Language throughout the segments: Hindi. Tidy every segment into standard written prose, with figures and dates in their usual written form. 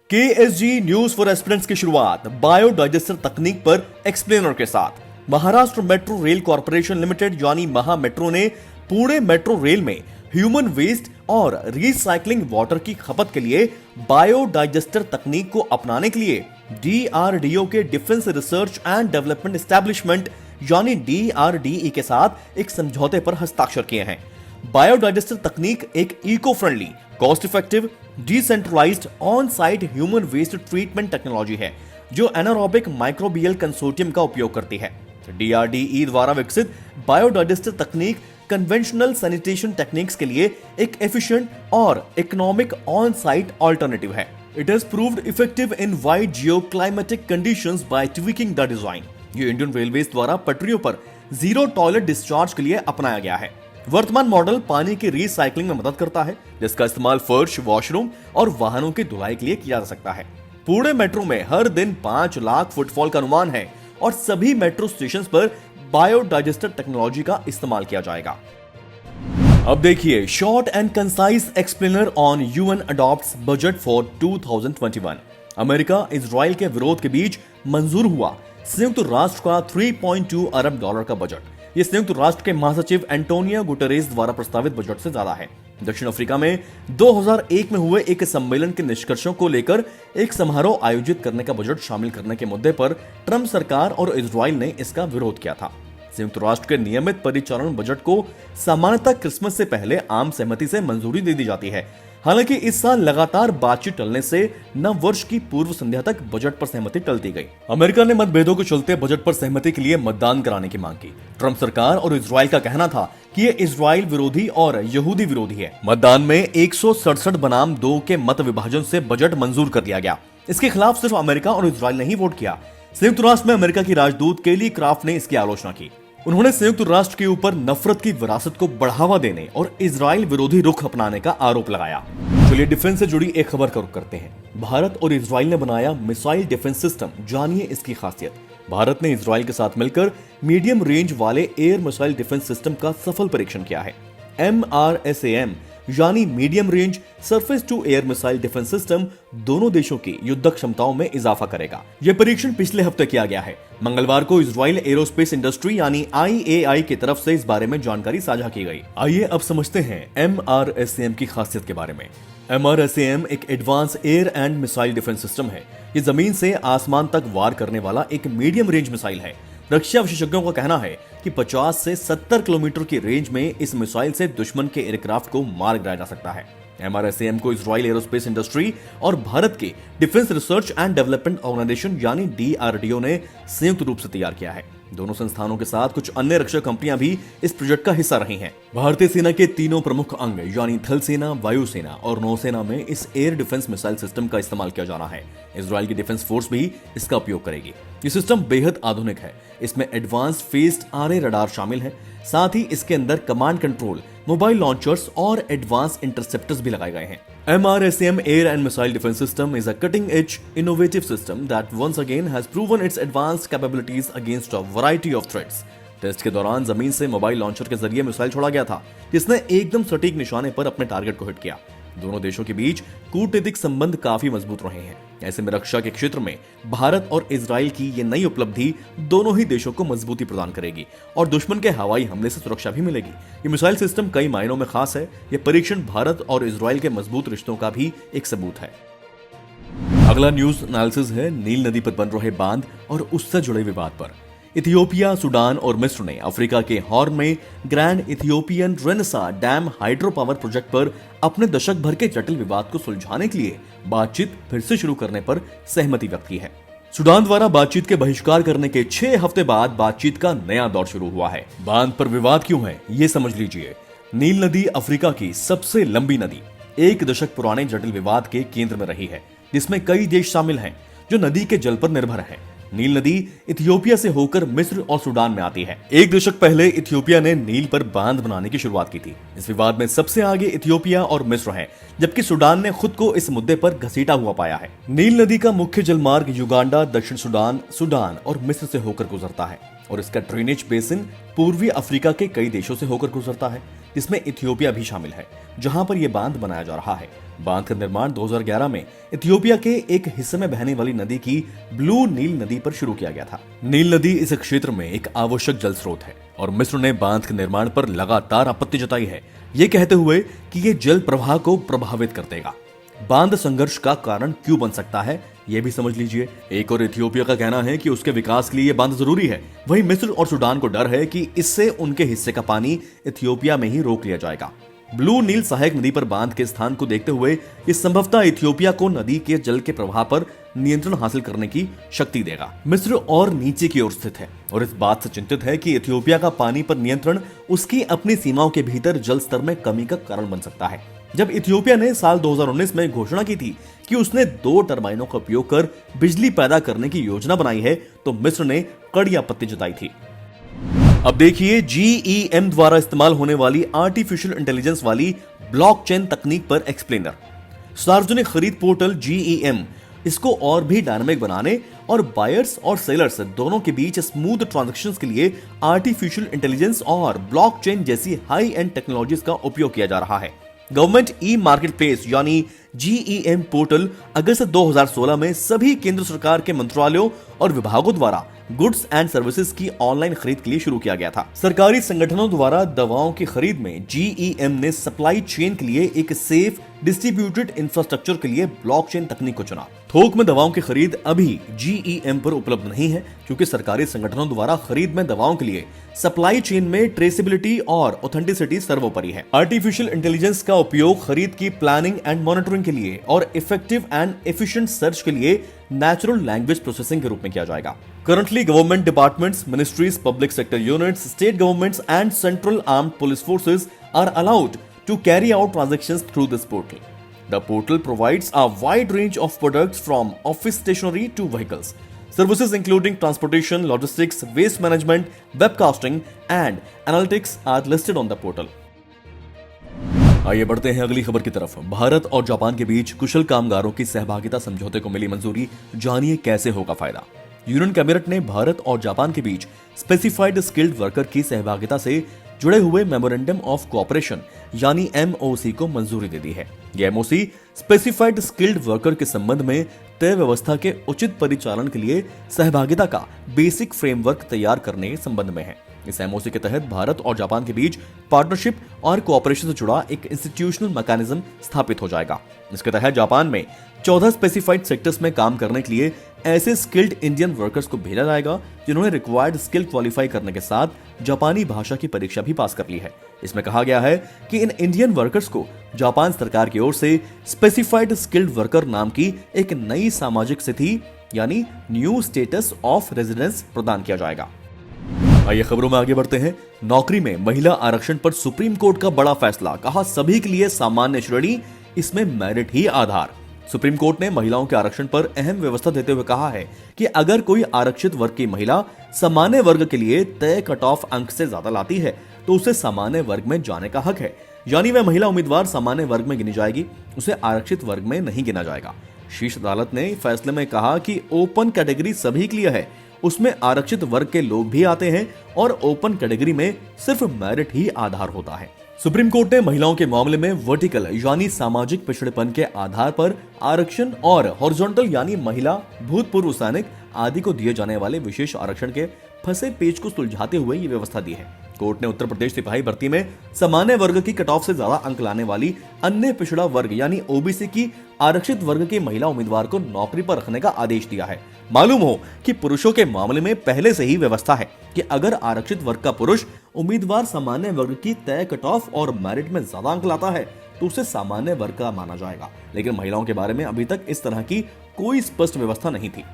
KSG न्यूज फॉर एस्पिरेंट्स की शुरुआत बायोडाइजेस्टर तकनीक पर एक्सप्लेनर के साथ। Maharashtra metro rail corporation limited यानी महा मेट्रो ने पुणे मेट्रो रेल में ह्यूमन वेस्ट और रिसाइकलिंग वाटर की खपत के लिए बायोडाइजेस्टर तकनीक को अपनाने के लिए DRDO के defence research and development establishment यानी DRDE के साथ एक समझौते पर हस्ताक्षर किए हैं। बायोडाइजेस्टर तकनीक एक eco friendly, cost effective, decentralised on site human waste treatment technology है जो एनारोबिक माइक्रोबियल कंसोर्टियम का उपयोग करती है। DRDE द्वारा विकसित बायोडाइजेस्टर तकनीक कन्वेंशनल सैनिटेशन टेक्निक्स के लिए एक एफिशिएंट और इकोनॉमिक ऑन साइट ऑल्टरनेटिव है। It has proved effective in wide geoclimatic conditions by tweaking the design. ये इंडियन रेलवेज द्वारा पटरियों पर जीरो टॉयलेट डिस्चार्ज के लिए अपनाया गया है। वर्तमान मॉडल पानी की रिसाइकलिंग में मदद करता है, जिसका इस्तेमाल फर्श, वॉशरूम और वाहनों की धुलाई के लिए किया जा सकता है। पुणे मेट्रो में हर दिन 5 लाख फुटफॉल का अनुमान है और सभी मेट्रो स्टेशन पर बायोडाइजेस्टर टेक्नोलॉजी का इस्तेमाल किया जाएगा। अब देखिए short and concise explainer on UN adopts budget for 2021। America Israel के विरोध के बीच मंजूर हुआ संयुक्त राष्ट्र का 3.2 अरब डॉलर का बजट। यह संयुक्त राष्ट्र के महासचिव एंटोनियो गुटेरेस द्वारा प्रस्तावित बजट से ज्यादा है। दक्षिण अफ्रीका में 2001 में हुए एक सम्मेलन के निष्कर्षों को लेकर एक समारोह आयोजित करने का बजट शामिल करने के मुद्दे पर ट्रंप सरकार और इजराइल ने इसका विरोध किया था। संयुक्त राष्ट्र के नियमित परिचालन बजट को सामान्यतः क्रिसमस से पहले आम सहमति से मंजूरी दे दी जाती है। हालांकि इस साल लगातार बातचीत टलने से नव वर्ष की पूर्व संध्या तक बजट पर सहमति टलती गई। अमेरिका ने मतभेदों के चलते बजट पर सहमति के लिए मतदान कराने की मांग की। ट्रंप सरकार और इजराइल का कहना था कि ये इजराइल विरोधी और यहूदी विरोधी है। मतदान में 167 बनाम 2 के मत विभाजन से बजट मंजूर कर दिया गया। इसके खिलाफ सिर्फ अमेरिका और इजराइल ने ही वोट किया। संयुक्त राष्ट्र में अमेरिका की राजदूत केली क्राफ्ट ने इसकी आलोचना की। उन्होंने संयुक्त राष्ट्र के ऊपर नफरत की विरासत को बढ़ावा देने और इजराइल विरोधी रुख अपनाने का आरोप लगाया। चलिए डिफेंस से जुड़ी एक खबर का रुख करते हैं। भारत और इजराइल ने बनाया मिसाइल डिफेंस सिस्टम, जानिए इसकी खासियत। भारत ने इजराइल के साथ मिलकर मीडियम रेंज वाले एयर मिसाइल डिफेंस सिस्टम का सफल परीक्षण किया है। MRSAM यानी medium range surface to air missile defence system दोनों देशों की युद्ध क्षमताओं में इजाफा करेगा। यह परीक्षण पिछले हफ्ते किया गया है। मंगलवार को इजराइल एरोस्पेस इंडस्ट्री यानी IAI की तरफ से इस बारे में जानकारी साझा की गई। आइए अब समझते हैं MRSAM की खासियत के बारे में। MRSAM एक advance air and missile defence system है। ये जमीन से आसमान तक वार करने वाला एक मीडियम रेंज मिसाइल है। रक्षा विशेषज्ञों का कहना है कि 50 से 70 किलोमीटर की रेंज में इस मिसाइल से दुश्मन के एयरक्राफ्ट को मार गिराया जा सकता है। MRSAM को इजराइल एरोस्पेस इंडस्ट्री और भारत के defence research and development organisation यानी DRDO ने संयुक्त रूप से तैयार किया है। दोनों संस्थानों के साथ कुछ अन्य रक्षा कंपनियां भी इस प्रोजेक्ट का हिस्सा रही हैं। भारतीय सेना के तीनों प्रमुख अंग यानी थल सेना, वायुसेना और नौसेना में इस एयर डिफेंस मिसाइल सिस्टम का इस्तेमाल किया जाना है। इजराइल की डिफेंस फोर्स भी इसका उपयोग करेगी। ये सिस्टम बेहद आधुनिक है। इसमें एडवांस फेज्ड आर्रे रडार शामिल है। साथ ही इसके अंदर कमांड कंट्रोल, मोबाइल लॉन्चर्स और एडवांस इंटरसेप्टर्स भी लगाए गए हैं। MRSAM Air and Missile Defense System is a cutting-edge, innovative system that once again has proven its advanced capabilities against a variety of threats. Test के दौरान जमीन से मोबाइल लॉन्चर के जरिए मिसाइल छोड़ा गया था, जिसने एकदम सटीक निशाने पर अपने टारगेट को हिट किया। दोनों देशों के बीच कूटनीतिक संबंध काफी मजबूत रहे हैं। ऐसे में रक्षा के क्षेत्र में भारत और इजराइल की ये नई उपलब्धि दोनों ही देशों को मजबूती प्रदान करेगी और दुश्मन के हवाई हमले से सुरक्षा भी मिलेगी। ये मिसाइल सिस्टम कई मायनों में खास है। ये परीक्षण भारत और इजराइल के मजबूत रिश्तों का भी एक सबूत है। अगला न्यूज एनालिसिस है नील नदी पर बन रहे बांध और उससे जुड़े विवाद पर। इथियोपिया, सूडान और मिस्र ने अफ्रीका के हॉर्न में grand Ethiopian Renaissance dam hydro power project पर अपने दशक भर के जटिल विवाद को सुलझाने के लिए बातचीत फिर से शुरू करने पर सहमति व्यक्त की है। सूडान द्वारा बातचीत के बहिष्कार करने के 6 हफ्ते बाद बातचीत का नया दौर शुरू हुआ है। बांध पर विवाद क्यों है, ये समझ लीजिए। नील नदी अफ्रीका की सबसे लंबी नदी 1 दशक पुराने जटिल विवाद के केंद्र में रही है, जिसमें कई देश शामिल हैं जो नदी के जल पर निर्भर हैं। नील नदी इथियोपिया से होकर मिस्र और सूडान में आती है। 1 दशक पहले इथियोपिया ने नील पर बांध बनाने की शुरुआत की थी। इस विवाद में सबसे आगे इथियोपिया और मिस्र हैं, जबकि सूडान ने खुद को इस मुद्दे पर घसीटा हुआ पाया है। नील नदी का मुख्य जलमार्ग युगांडा, दक्षिण सूडान, सूडान और मिस्र से होकर गुजरता है और इसका ड्रेनेज बेसिन पूर्वी अफ्रीका के कई देशों से होकर गुजरता है, इसमें इथियोपिया भी शामिल है, जहां पर यह बांध बनाया जा रहा है। बांध का निर्माण 2011 में इथियोपिया के एक हिस्से में बहने वाली नदी की ब्लू नील नदी पर शुरू किया गया था। नील नदी इस क्षेत्र में एक आवश्यक जल स्रोत है और मिस्र ने बांध के निर्माण पर लगातार आपत्ति जताई है, ये कहते हुए कि ये जल प्रवाह को प्रभावित कर देगा। बांध संघर्ष का कारण क्यों बन सकता है, ये भी समझ लीजिए। एक और इथियोपिया का कहना है कि उसके विकास के लिए ये बांध जरूरी है, वहीं मिस्र और सूडान को डर है कि इससे उनके हिस्से का पानी इथियोपिया में ही रोक लिया जाएगा। ब्लू नील सहायक नदी पर बांध के स्थान को देखते हुए ये संभवतः इथियोपिया को नदी के जल के प्रवाह पर नियंत्रण हासिल करने की शक्ति देगा। मिस्र और नीचे की ओर स्थित है और इस बात से चिंतित है कि इथियोपिया का पानी पर नियंत्रण उसकी अपनी सीमाओं के भीतर जल स्तर में कमी का कारण बन सकता है। जब इथियोपिया ने साल 2019 में घोषणा की थी कि उसने 2 टर्बाइनों का उपयोग कर बिजली पैदा करने की योजना बनाई है, तो मिस्र ने कड़ी आपत्ति जताई थी। अब देखिए GEM द्वारा इस्तेमाल होने वाली आर्टिफिशियल इंटेलिजेंस वाली ब्लॉकचेन तकनीक पर एक्सप्लेनर। सार्वजनिक खरीद पोर्टल GEM इसको और भी डायनामिक बनाने और बायर्स और सेलर्स दोनों के बीच स्मूथ ट्रांजैक्शंस के लिए आर्टिफिशियल इंटेलिजेंस और ब्लॉकचेन जैसी हाई एंड टेक्नोलॉजीज का उपयोग किया जा रहा है। गवर्नमेंट ई मार्केट प्लेस यानी GEM पोर्टल अगस्त 2016 में सभी केंद्र सरकार के मंत्रालयों और विभागों द्वारा गुड्स एंड सर्विसेज की ऑनलाइन खरीद के लिए शुरू किया गया था। सरकारी संगठनों द्वारा दवाओं की खरीद में GEM ने सप्लाई चेन के लिए एक सेफ डिस्ट्रीब्यूटेड इंफ्रास्ट्रक्चर के लिए ब्लॉकचेन तकनीक को चुना। थोक में दवाओं की खरीद अभी GEM पर उपलब्ध नहीं है, क्योंकि सरकारी संगठनों द्वारा खरीद में दवाओं के लिए सप्लाई चेन में ट्रेसेबिलिटी और ऑथेंटिसिटी सर्वोपरि है। आर्टिफिशियल इंटेलिजेंस का उपयोग खरीद की प्लानिंग एंड मॉनिटरिंग के लिए और इफेक्टिव एंड एफिशिएंट सर्च के लिए नेचुरल लैंग्वेज प्रोसेसिंग के रूप में किया जाएगा। Currently, government departments, ministries, public sector units, state governments, and central armed police forces are allowed to carry out transactions through this portal. The portal provides a wide range of products from office stationery to vehicles. Services including transportation, logistics, waste management, webcasting, and analytics are listed on the portal. आइए बढ़ते हैं अगली खबर की तरफ। भारत और जापान के बीच कुशल कामगारों की सहभागिता समझौते को मिली मंजूरी, जानिए कैसे होगा फायदा। यूनियन कैबिनेट ने भारत और जापान के बीच स्पेसिफाइड स्किल्ड वर्कर की सहभागिता से जुड़े हुए मेमोरेंडम ऑफ कोऑपरेशन यानी MOC को मंजूरी दे दी है। यह MOC स्पेसिफाइड स्किल्ड वर्कर के संबंध में तय व्यवस्था के उचित परिचालन के लिए सहभागिता का बेसिक फ्रेमवर्क तैयार करने के संबंध में है। इस MOC के तहत भारत और जापान के बीच पार्टनरशिप और कोऑपरेशन से जुड़ा एक इंस्टीट्यूशनल मैकेनिज्म स्थापित हो जाएगा। इसके तहत जापान में 14 स्पेसिफाइड सेक्टर्स में काम करने के लिए ऐसे स्किल्ड इंडियन वर्कर्स को भेजा जाएगा जिन्होंने रिक्वायर्ड स्किल क्वालिफाई करने के साथ जापानी भाषा की परीक्षा भी पास कर ली है। इसमें कहा गया है कि इन इंडियन वर्कर्स को जापान सरकार की ओर से स्पेसिफाइड स्किल्ड वर्कर नाम की एक नई सामाजिक स्थिति यानी न्यू स्टेटस ऑफ रेजिडेंस प्रदान किया जाएगा। आइए खबरों में आगे बढ़ते हैं। नौकरी में महिला आरक्षण पर सुप्रीम कोर्ट का बड़ा फैसला, कहा सभी के लिए सामान्य श्रेणी, इसमें मेरिट ही आधार। सुप्रीम कोर्ट ने महिलाओं के आरक्षण पर अहम व्यवस्था देते हुए कहा है कि अगर कोई आरक्षित वर्ग की महिला सामान्य वर्ग के लिए तय कट ऑफ अंक से ज्यादा लाती है तो उसे सामान्य वर्ग में जाने का हक है, यानी वह महिला उम्मीदवार सामान्य वर्ग में गिनी जाएगी, उसे आरक्षित वर्ग में नहीं गिना जाएगा। शीर्ष अदालत ने फैसले में कहा कि ओपन कैटेगरी सभी के लिए है, उसमें आरक्षित वर्ग के लोग भी आते हैं और ओपन कैटेगरी में सिर्फ मेरिट ही आधार होता है। सुप्रीम कोर्ट ने महिलाओं के मामले में वर्टिकल यानी सामाजिक पिछड़ेपन के आधार पर आरक्षण और हॉरिजॉन्टल यानी महिला, भूतपूर्व सैनिक आदि को दिए जाने वाले विशेष आरक्षण के फंसे पेच को सुलझाते हुए ये व्यवस्था दी है। कोर्ट ने उत्तर प्रदेश सिपाही भर्ती में सामान्य वर्ग की कट ऑफ से ज्यादा अंक लाने वाली अन्य पिछड़ा वर्ग यानी OBC की आरक्षित वर्ग की महिला उम्मीदवार को नौकरी पर रखने का आदेश दिया है। मालूम हो कि पुरुषों के मामले में पहले से ही व्यवस्था है कि अगर आरक्षित वर्ग का पुरुष उम्मीदवार सामान्य वर्ग की तय कट ऑफ और मेरिट में ज्यादा अंक लाता है तो उसे सामान्य वर्ग का माना जाएगा, लेकिन महिलाओं के बारे में अभी तक इस तरह की कोई स्पष्ट व्यवस्था नहीं थी।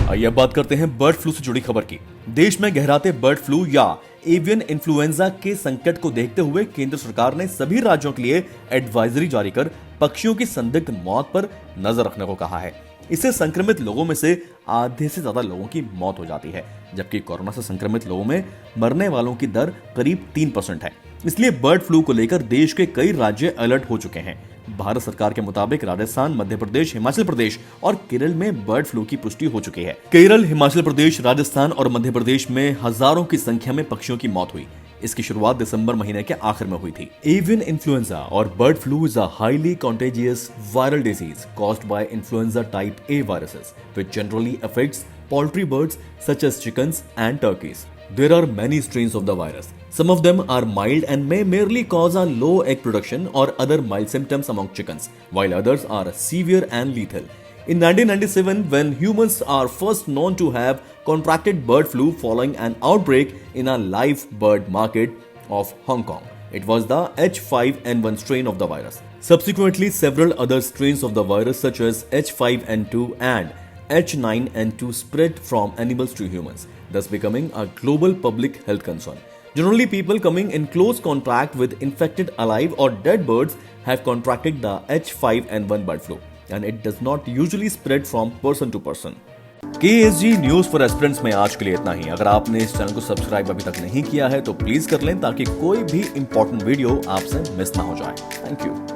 आइए अब बात करते हैं बर्ड फ्लू से जुड़ी खबर की। देश में गहराते बर्ड फ्लू या एवियन इन्फ्लुएंजा के संकट को देखते हुए केंद्र सरकार ने सभी राज्यों के लिए एडवाइजरी जारी कर पक्षियों की संदिग्ध मौत पर नजर रखने को कहा है। इससे संक्रमित लोगों में से आधे से ज्यादा लोगों की मौत हो जाती है, जबकि कोरोना से संक्रमित लोगों में मरने वालों की दर करीब 3% है। इसलिए बर्ड फ्लू को लेकर देश के कई राज्य अलर्ट हो चुके हैं। भारत सरकार के मुताबिक राजस्थान, मध्य प्रदेश, हिमाचल प्रदेश और केरल में बर्ड फ्लू की पुष्टि हो चुकी है। केरल, हिमाचल प्रदेश, राजस्थान और मध्य प्रदेश में हजारों की संख्या में पक्षियों की मौत हुई। इसकी शुरुआत दिसंबर महीने के आखिर में हुई थी। एवियन इन्फ्लुएंजा और bird flu is a highly contagious viral disease caused by influenza type A viruses, which generally affects poultry birds such as chickens and turkeys. There are many strains of the virus. Some of them are mild and may merely cause a low egg production or other mild symptoms among chickens, while others are severe and lethal. In 1997, when humans are first known to have contracted bird flu following an outbreak in a live bird market of Hong Kong, it was the H5N1 strain of the virus. Subsequently, several other strains of the virus such as H5N2 and H9N2 spread from animals to humans, thus becoming a global public health concern. Generally, people coming in close contact with infected alive or dead birds have contracted the H5N1 bird flu, and it does not usually spread from person to person. KSG news for aspirants में आज के लिए इतना ही। अगर आपने इस चैनल को सब्सक्राइब अभी तक नहीं किया है तो प्लीज कर लें ताकि कोई भी इंपॉर्टेंट वीडियो आपसे मिस ना हो जाए। Thank you.